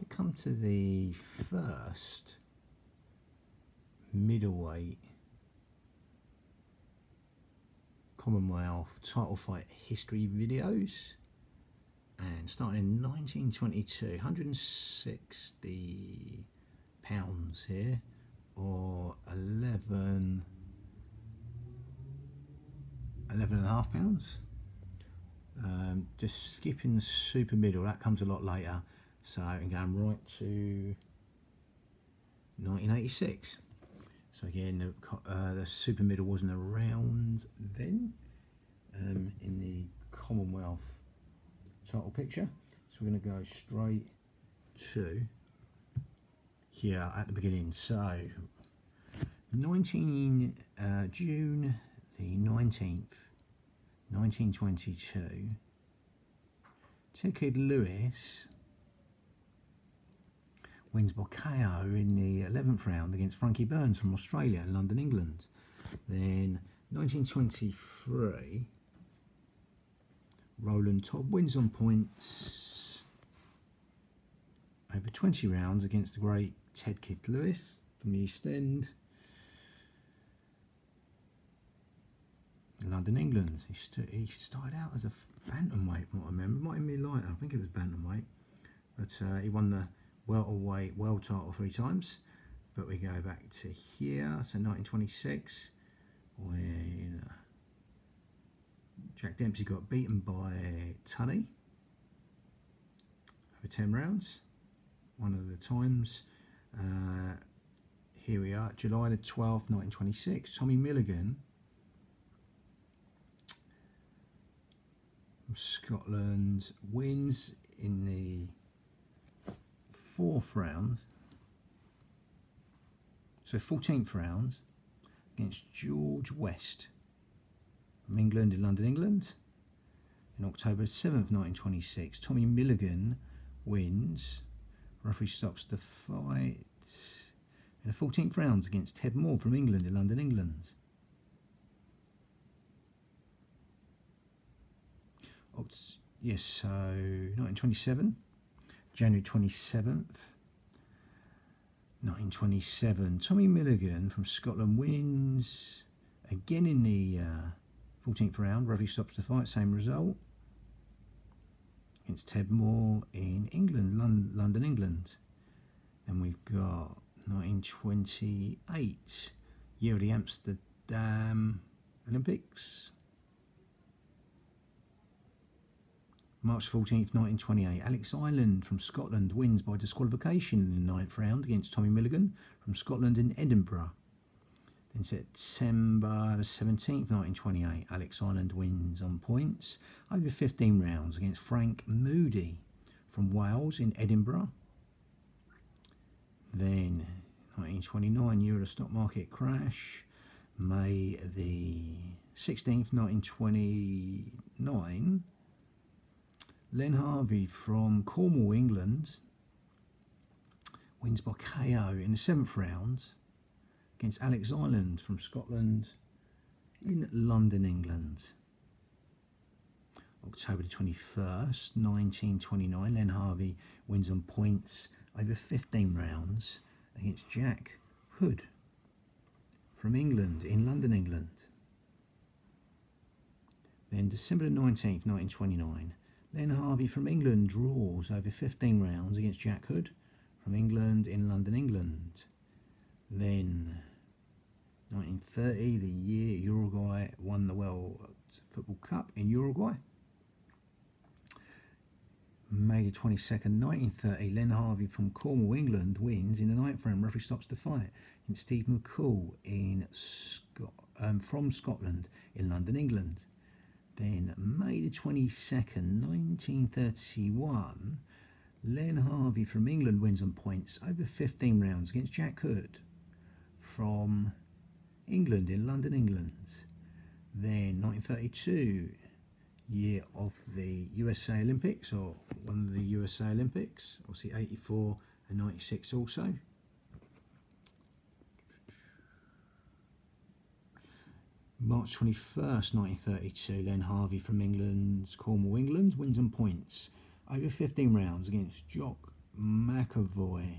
we come to the first middleweight Commonwealth title fight history videos, and starting in 1922, 160 pounds here, or 11 and a half pounds. Just skipping the super middle, that comes a lot later, so I'm going right to 1986. So again, the super middle wasn't around then in the Commonwealth title picture. So we're going to go straight to here at the beginning. So June the 19th, 1922, Ted Kid Lewis wins by KO in the 11th round against Frankie Burns from Australia in London, England. Then 1923, Roland Todd wins on points over 20 rounds against the great Ted Kid Lewis from the East End in London, England. He started out as a bantamweight, from what I remember. Might even be lighter, I think it was bantamweight. But he won the welterweight world title 3 times. But we go back to here, so 1926, when Jack Dempsey got beaten by Tunney over 10 rounds, one of the times. Here we are, July the 12th, 1926, Tommy Milligan from Scotland wins in the 4th round, so 14th round, against George West from England in London, England. In October 7th, 1926, Tommy Milligan wins. Referee stops the fight in the 14th round against Ted Moore from England in London, England. Yes, so 1927, January 27th, 1927, Tommy Milligan from Scotland wins again in the 14th round. Referee stops the fight, same result, against Ted Moore in England, London, England. And we've got 1928, year of the Amsterdam Olympics. March 14th, 1928, Alex Ireland from Scotland wins by disqualification in the 9th round against Tommy Milligan from Scotland in Edinburgh. Then September the 17th, 1928, Alex Ireland wins on points over 15 rounds against Frank Moody from Wales in Edinburgh. Then 1929, year of the stock market crash. May the 16th, 1929, Len Harvey from Cornwall, England wins by KO in the 7th round against Alex Ireland from Scotland in London, England. October the 21st, 1929, Len Harvey wins on points over 15 rounds against Jack Hood from England in London, England. Then December the 19th, 1929, Len Harvey from England draws over 15 rounds against Jack Hood from England in London, England. Then 1930, the year Uruguay won the World Football Cup in Uruguay. May the 22nd, 1930, Len Harvey from Cornwall, England wins in the 9th round. Referee stops the fight against Steve McCall from Scotland in London, England. Then May the 22nd, 1931, Len Harvey from England wins on points over 15 rounds against Jack Hood from England in London, England. Then 1932, year of the USA Olympics, or one of the USA Olympics, obviously 84 and 96 also. March 21st, 1932, Len Harvey from England, Cornwall, England, wins on points over 15 rounds against Jock McAvoy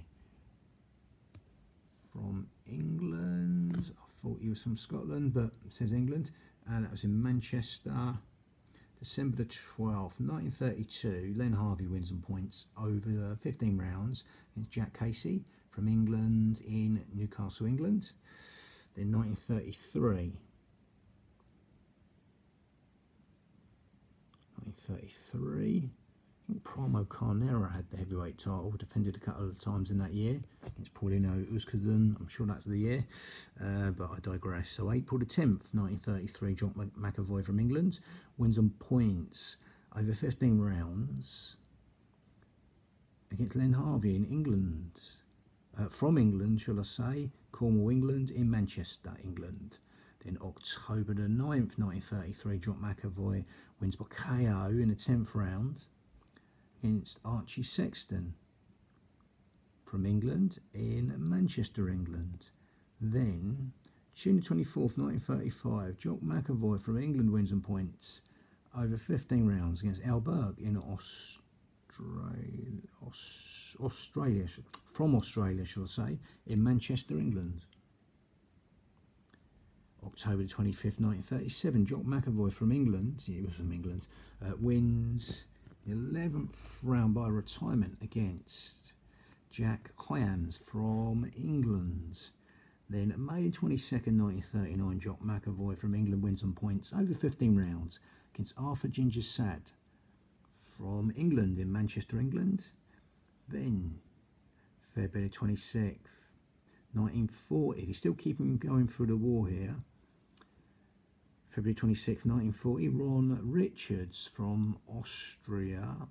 from England. I thought he was from Scotland, but it says England. And that was in Manchester, December the 12th, 1932. Len Harvey wins on points over 15 rounds against Jack Casey from England in Newcastle, England. Then 1933. 1933. I think Primo Carnera had the heavyweight title, defended a couple of times in that year against Paulino Uzkudun. I'm sure that's the year, but I digress. So April the 10th, 1933, John McAvoy from England wins on points over 15 rounds against Len Harvey in England. From England, shall I say, Cornwall, England, in Manchester, England. Then October the 9th, 1933, John McAvoy wins by KO in the 10th round against Archie Sexton from England in Manchester, England. Then, June 24th, 1935, Jock McAvoy from England wins on points over 15 rounds against Al Burke in Australia, from Australia, shall I say, in Manchester, England. October 25th, 1937, Jock McAvoy from England, he was from England, wins the 11th round by retirement against Jack Hyams from England. Then May 22nd, 1939, Jock McAvoy from England wins on points over 15 rounds against Arthur Ginger Sad from England in Manchester, England. Then February 26th, 1940, he's still keeping going through the war here. February 26th, 1940, Ron Richards from Australia,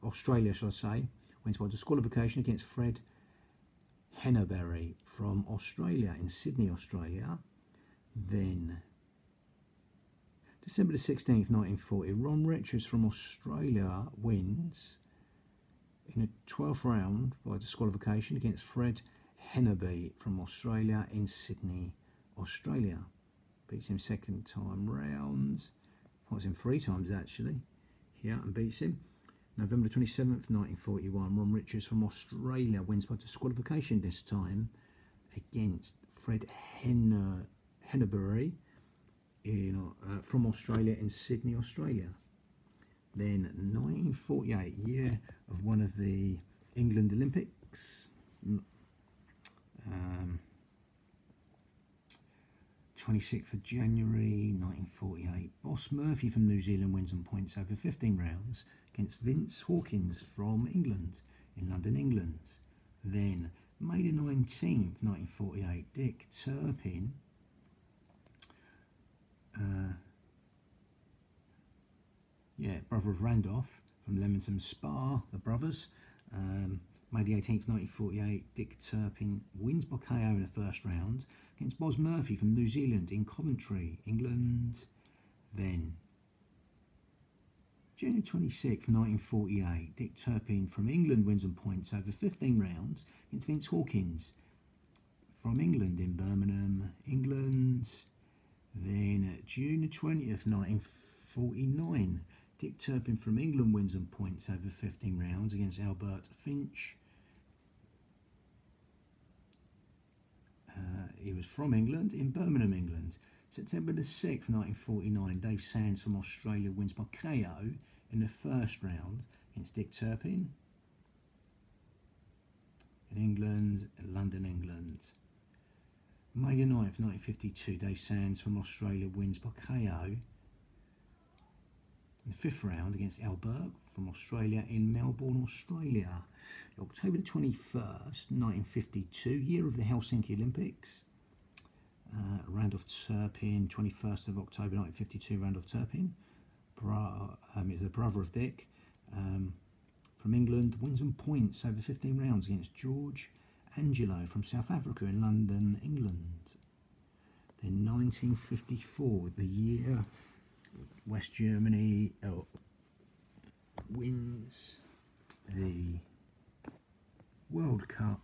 shall I say, wins by disqualification against Fred Henneberry from Australia in Sydney, Australia. Then December the 16th, 1940, Ron Richards from Australia wins in a 12th round by disqualification against Fred Henneberry from Australia in Sydney, Australia. Beats him second time round. Fights him 3 times actually. Here and beats him. November 27th, 1941, Ron Richards from Australia wins by disqualification this time against Fred Henneberry from Australia in Sydney, Australia. Then 1948, year of one of the England Olympics. 26th of January 1948, Boss Murphy from New Zealand wins on points over 15 rounds against Vince Hawkins from England in London, England. Then May the 19th, 1948, Dick Turpin brother of Randolph from Leamington Spa, the brothers. May the 18th, 1948, Dick Turpin wins by KO in the first round against Boz Murphy from New Zealand in Coventry, England. Then, January 26th, 1948, Dick Turpin from England wins on points over 15 rounds against Vince Hawkins from England in Birmingham, England. Then, June 20th, 1949, Dick Turpin from England wins on points over 15 rounds against Albert Finch. He was from England in Birmingham, England. September the 6th, 1949, Dave Sands from Australia wins by KO in the first round against Dick Turpin in England, London, England. May the 9th, 1952, Dave Sands from Australia wins by KO in the 5th round against Al Burke from Australia in Melbourne, Australia. October the 21st, 1952, year of the Helsinki Olympics. Randolph Turpin, 21st of October 1952, Randolph Turpin is the brother of Dick from England, wins on points over 15 rounds against George Angelo from South Africa in London, England. Then 1954, the year West Germany wins the World Cup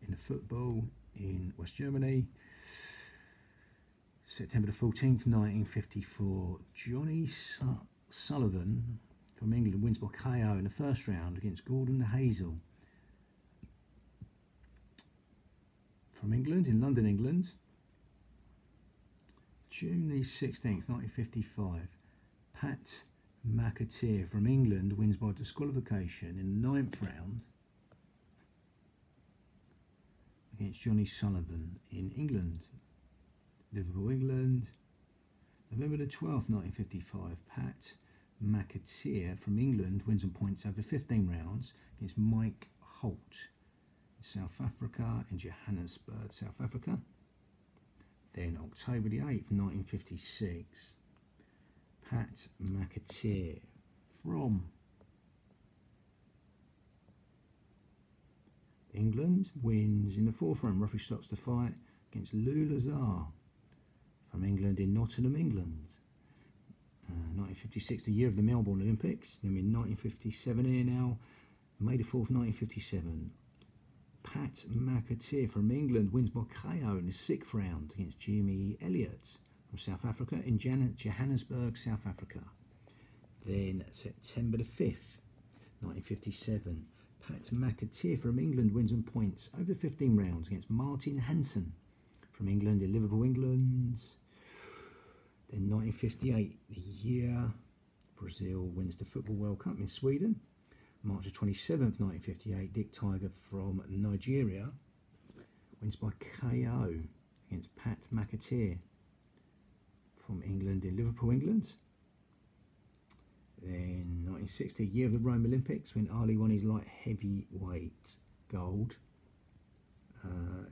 in football in West Germany. September the 14th, 1954, Johnny Sullivan from England wins by KO in the first round against Gordon Hazel from England, in London, England. June the 16th, 1955. Pat McAteer from England wins by disqualification in the 9th round against Johnny Sullivan in England. Liverpool, England. November the 12th, 1955. Pat McAteer from England wins on points over 15 rounds against Mike Holt in South Africa, in Johannesburg, South Africa. Then October the 8th, 1956. Pat McAteer from England wins in the 4th round. Referee stops the fight against Lou Lazar from England in Nottingham, England. 1956, the year of the Melbourne Olympics. Then in 1957 here now, May the 4th, 1957. Pat McAteer from England wins by KO in the 6th round against Jimmy Elliott from South Africa in Johannesburg, South Africa. Then September the 5th, 1957. Pat McAteer from England wins on points over 15 rounds against Martin Hansen from England in Liverpool, England. Then 1958, the year Brazil wins the Football World Cup in Sweden. March the 27th, 1958, Dick Tiger from Nigeria wins by KO against Pat McAteer from England in Liverpool, England. Then 1960, year of the Rome Olympics, when Ali won his light heavyweight gold.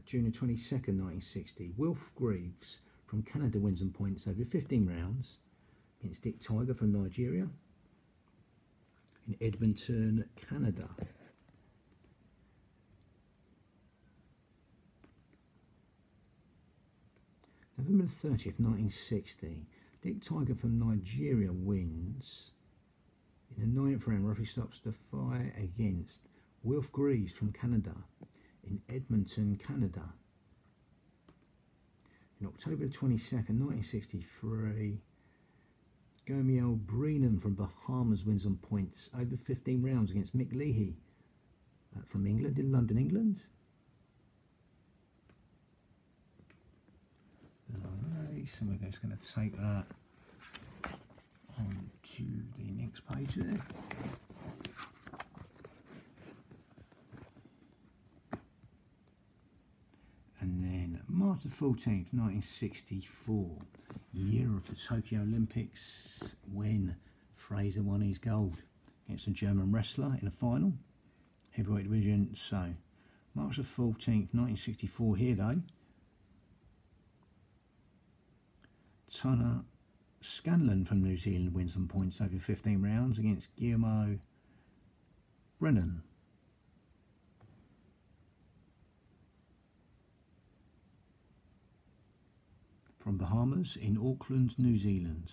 June the 22nd, 1960, Wilf Greaves from Canada wins on points over 15 rounds against Dick Tiger from Nigeria in Edmonton, Canada. November the 30th, 1960, Dick Tiger from Nigeria wins in the 9th round. Referee stops the fight against Wilf Greaves from Canada in Edmonton, Canada. In October 22nd, 1963, Gomiel Brennan from Bahamas wins on points over 15 rounds against Mick Leahy from England in London, England. Alright, so we're just going to take that on to the next page there. And then March the 14th, 1964, year of the Tokyo Olympics, when Fraser won his gold against a German wrestler in a final, heavyweight division. So, March the 14th, 1964 here though. Tunner Scanlon from New Zealand wins some points over 15 rounds against Guillermo Brennan. From Bahamas in Auckland, New Zealand.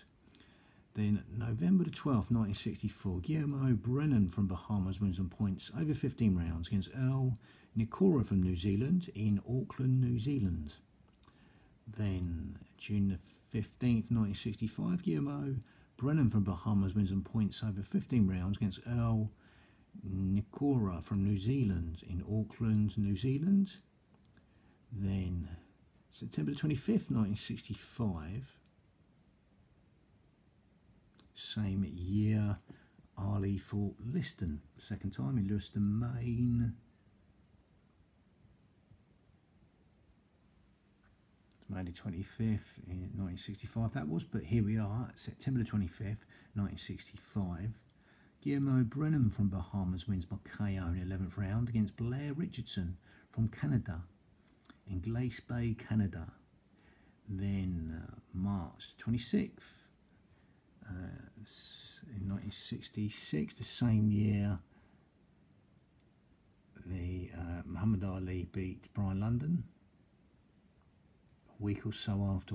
Then November the 12th, 1964, Guillermo Brennan from Bahamas wins on points over 15 rounds against Earl Nikora from New Zealand in Auckland, New Zealand. Then June the 15th, 1965, Guillermo Brennan from Bahamas wins on points over 15 rounds against Earl Nikora from New Zealand in Auckland, New Zealand. Then September 25th, 1965, same year, Ali fought Liston, second time in Lewiston, Maine. May the 25th in 1965 that was, but here we are, September the 25th, 1965. Guillermo Brennan from Bahamas wins by KO in the 11th round against Blair Richardson from Canada in Glace Bay, Canada. Then March 26th in 1966, the same year, the Muhammad Ali beat Brian London. A week or so after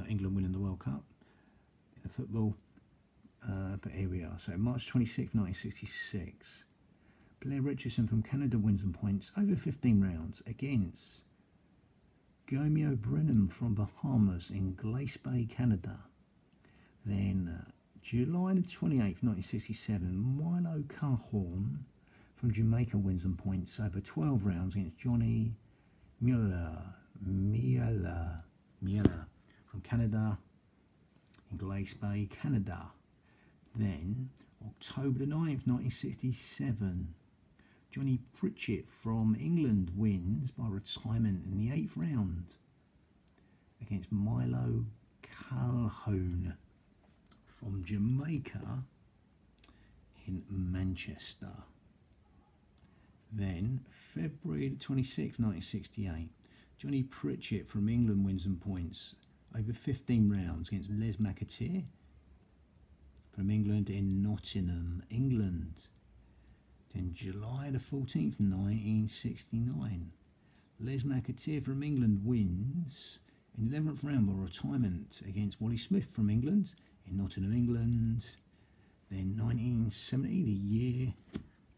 England winning the World Cup in the football. But here we are. So March 26th, 1966, Blair Richardson from Canada wins on points over 15 rounds against Guillermo Brennan from Bahamas in Glace Bay, Canada. Then July the 28th, 1967, Milo Cahorn from Jamaica wins on points over 12 rounds against Johnny Mallett from Canada, in Glace Bay, Canada. Then, October the 9th, 1967, Johnny Pritchett from England wins by retirement in the 8th round against Milo Calhoun from Jamaica in Manchester. Then, February the 26th, 1968, Johnny Pritchett from England wins and points over 15 rounds against Les McAteer from England in Nottingham, England. Then July the 14th, 1969, Les McAteer from England wins in the 11th round by retirement against Wally Smith from England in Nottingham, England. Then 1970, the year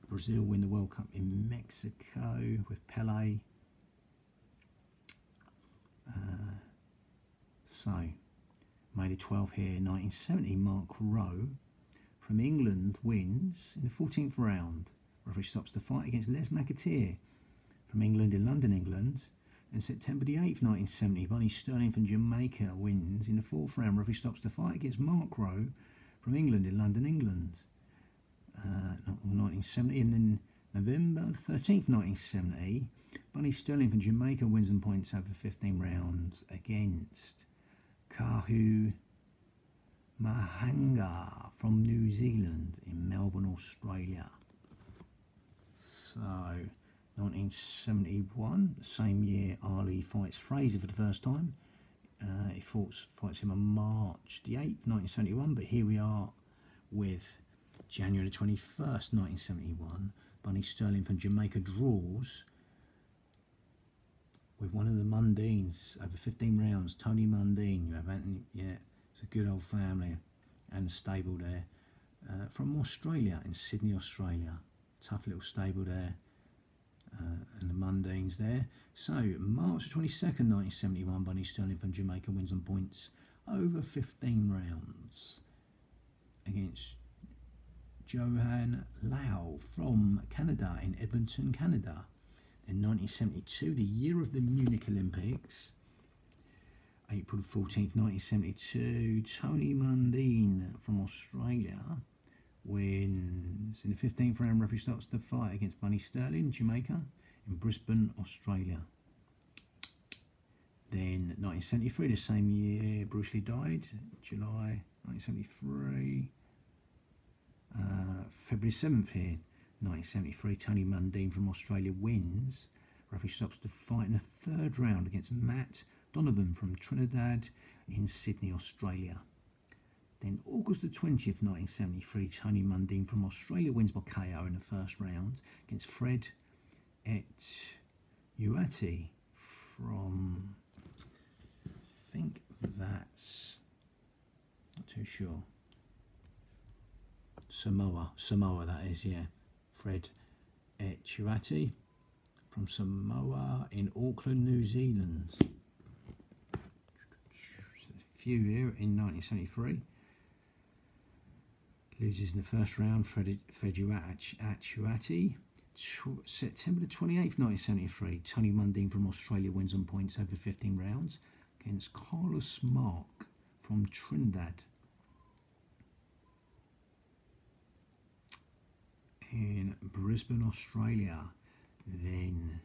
Brazil win the World Cup in Mexico with Pelé. So, May the 12th here, 1970, Mark Rowe from England wins in the 14th round. Referee stops the fight against Les McAteer from England in London, England. And September the 8th, 1970, Bonnie Sterling from Jamaica wins in the 4th round. Referee stops the fight against Mark Rowe from England in London, England. 1970, and then November 13th, 1970, Bonnie Sterling from Jamaica wins and points over 15 rounds against Kahu Mahanga from New Zealand in Melbourne, Australia. So, 1971, the same year Ali fights Fraser for the first time. He fights him on March the 8th, 1971, but here we are with January the 21st, 1971. Bonnie Sterling from Jamaica draws with one of the Mundines over 15 rounds. Tony Mundine, you have Anthony, yeah, it's a good old family and a stable there. From Australia, in Sydney, Australia. Tough little stable there. And the Mundines there. So, March 22nd, 1971, Bonnie Sterling from Jamaica wins on points over 15 rounds against Johan Lau from Canada in Edmonton, Canada. In 1972, the year of the Munich Olympics, April 14th, 1972, Tony Mundine from Australia wins in the 15th round. Referee stops the fight against Bonnie Sterling, Jamaica, in Brisbane, Australia. Then 1973, the same year Bruce Lee died, July 1973. February 7th here, 1973, Tony Mundine from Australia wins. Referee stops the fight in the 3rd round against Matt Donovan from Trinidad in Sydney, Australia. Then August the 20th, 1973, Tony Mundine from Australia wins by KO in the 1st round against Fred Uati from, I think that's, not too sure, Samoa that is, yeah. Fred Etuati from Samoa in Auckland, New Zealand. A few here in 1973. Loses in the 1st round, Fred Etuati. September the 28th, 1973, Tony Mundine from Australia wins on points over 15 rounds against Carlos Mark from Trinidad. In Brisbane, Australia. Then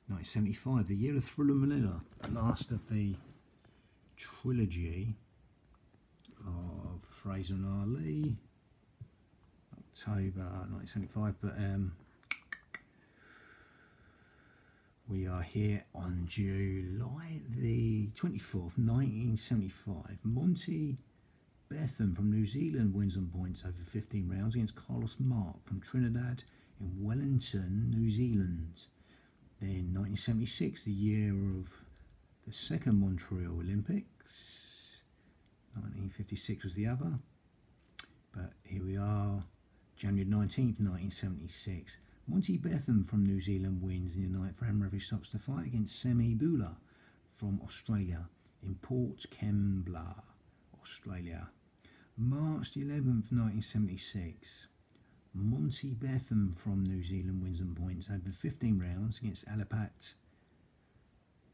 1975, the year of Thriller Manila, the last of the trilogy of Fraser and Ali. October 1975, but we are here on July the 24th, 1975. Monty Betham from New Zealand wins on points over 15 rounds against Carlos Mark from Trinidad in Wellington, New Zealand. Then 1976, the year of the 2nd Montreal Olympics. 1956 was the other. But here we are, January 19th, 1976. Monty Betham from New Zealand wins in the 9th round. Referee stops the fight against Semi Bula from Australia in Port Kembla, Australia. March 11th, 1976. Monty Betham from New Zealand wins on points over 15 rounds against Alipat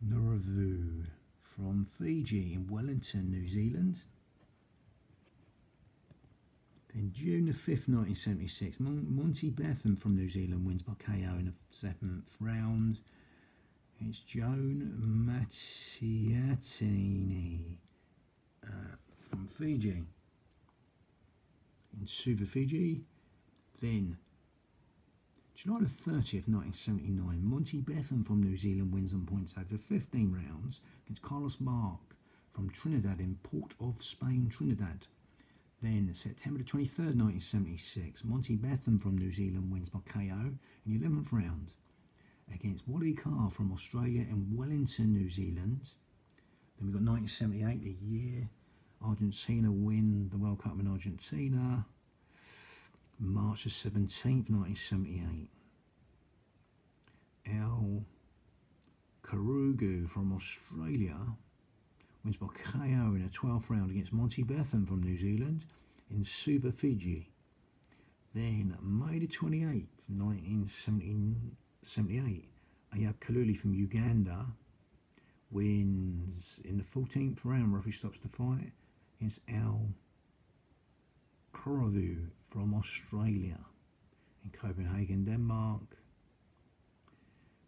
Nauru from Fiji in Wellington, New Zealand. Then June the 5th, 1976, Monty Betham from New Zealand wins by KO in the 7th round. It's Joan Mattiatini from Fiji in Suva, Fiji. Then July the 30th, 1979, Monty Betham from New Zealand wins on points over 15 rounds against Carlos Mark from Trinidad in Port of Spain, Trinidad. Then September the 23rd, 1976, Monty Betham from New Zealand wins by KO in the 11th round against Wally Carr from Australia in Wellington, New Zealand. Then we've got 1978, the year Argentina win the World Cup in Argentina. March the 17th, 1978. El Karugu from Australia wins by KO in a 12th round against Monty Betham from New Zealand in Suva, Fiji. Then May the 28th, 1978, Ayab Kaluli from Uganda wins in the 14th round. Referee stops the fight against El Karugu from Australia in Copenhagen, Denmark.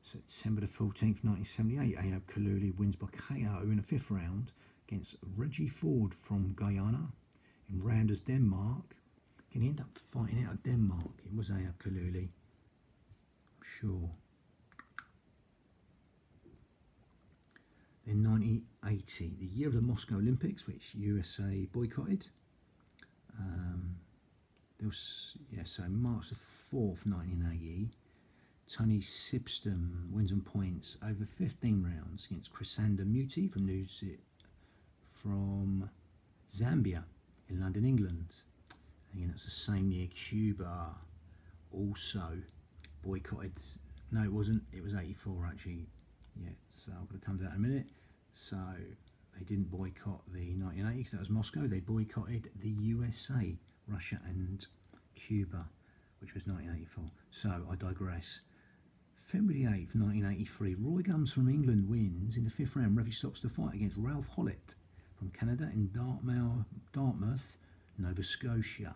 September the 14th, 1978, Ayab Kaluli wins by KO in the 5th round against Reggie Ford from Guyana in Randers, Denmark. Can he end up fighting out of Denmark? It was Ayab Kaluli, I'm sure. Then 1980, the year of the Moscow Olympics, which USA boycotted. So March the 4th, 1980, Tony Sibston wins on points over 15 rounds against Chrysander Muti from Zambia in London, England. Again, it's the same year Cuba also boycotted. No, it wasn't. It was 84 actually. Yeah, so I'm going to come to that in a minute. So they didn't boycott the 1980 because that was Moscow. They boycotted the USA, Russia and Cuba, which was 1984. So I digress. February 8th, 1983, Roy Gums from England wins in the 5th round. Referee stops the fight against Ralph Hollett from Canada in Dartmouth, Nova Scotia.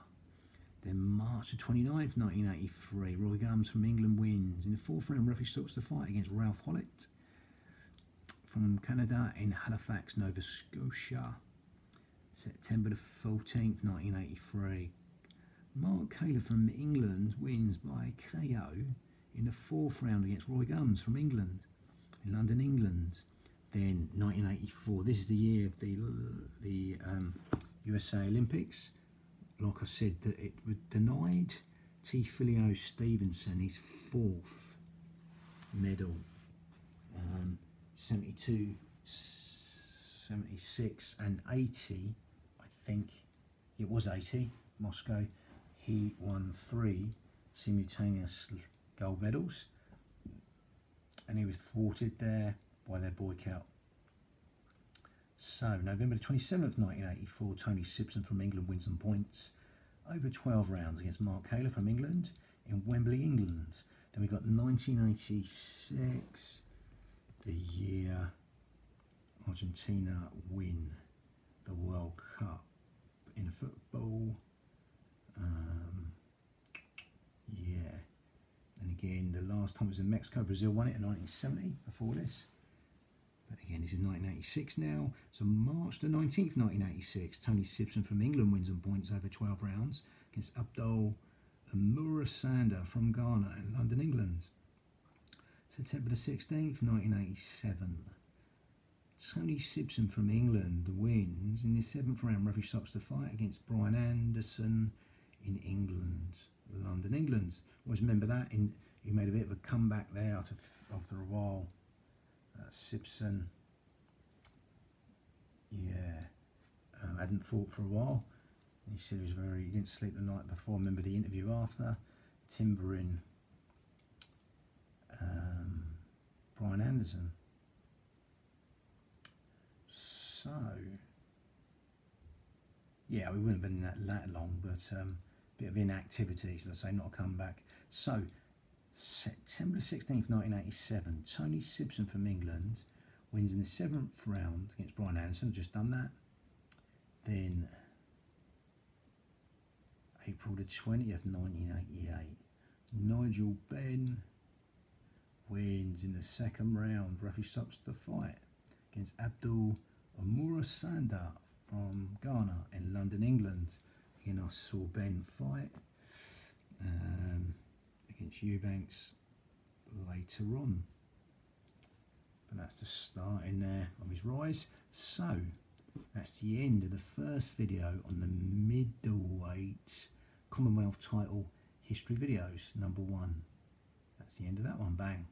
Then March the 29th, 1983, Roy Gums from England wins in the 4th round. Referee stops the fight against Ralph Hollett from Canada in Halifax, Nova Scotia. September the 14th, 1983, Mark Taylor from England wins by KO in the 4th round against Roy Gums from England in London, England. Then 1984, this is the year of the USA Olympics. Like I said, that it was denied T. Stevenson his 4th medal. 72, 76 and 80, I think it was 80, Moscow. He won 3 simultaneous gold medals, and he was thwarted there by their boycott. So November the 27th, 1984, Tony Sibson from England wins on points over 12 rounds against Mark Taylor from England in Wembley, England. Then we got 1986, the year Argentina win the World Cup in football. Yeah, and again the last time was in Mexico. Brazil won it in 1970 before this, but again this is 1986 now. So March the 19th, 1986, Tony Sibson from England wins on points over 12 rounds against Abdul Murasanda from Ghana in London, England. September the 16th, 1987, Tony Sibson from England wins in the 7th round. Referee stops the fight against Brian Anderson in England, London, England. Always remember that. He made a bit of a comeback there after a while. Sibson, yeah, hadn't fought for a while. He said he didn't sleep the night before. I remember the interview after, timbering Brian Anderson. So, yeah, we wouldn't have been that long, but bit of inactivity, should I say, not a comeback. So, September 16th, 1987, Tony Sibson from England wins in the 7th round against Brian Anderson, just done that. Then April the 20th, 1988, Nigel Benn wins in the 2nd round, referee stops the fight, against Abdul Amura Sanda from Ghana in London, England. Again, I saw Ben fight against Eubanks later on. But that's the start in there of his rise. So that's the end of the first video on the middleweight Commonwealth title history videos, #1. That's the end of that one, bang.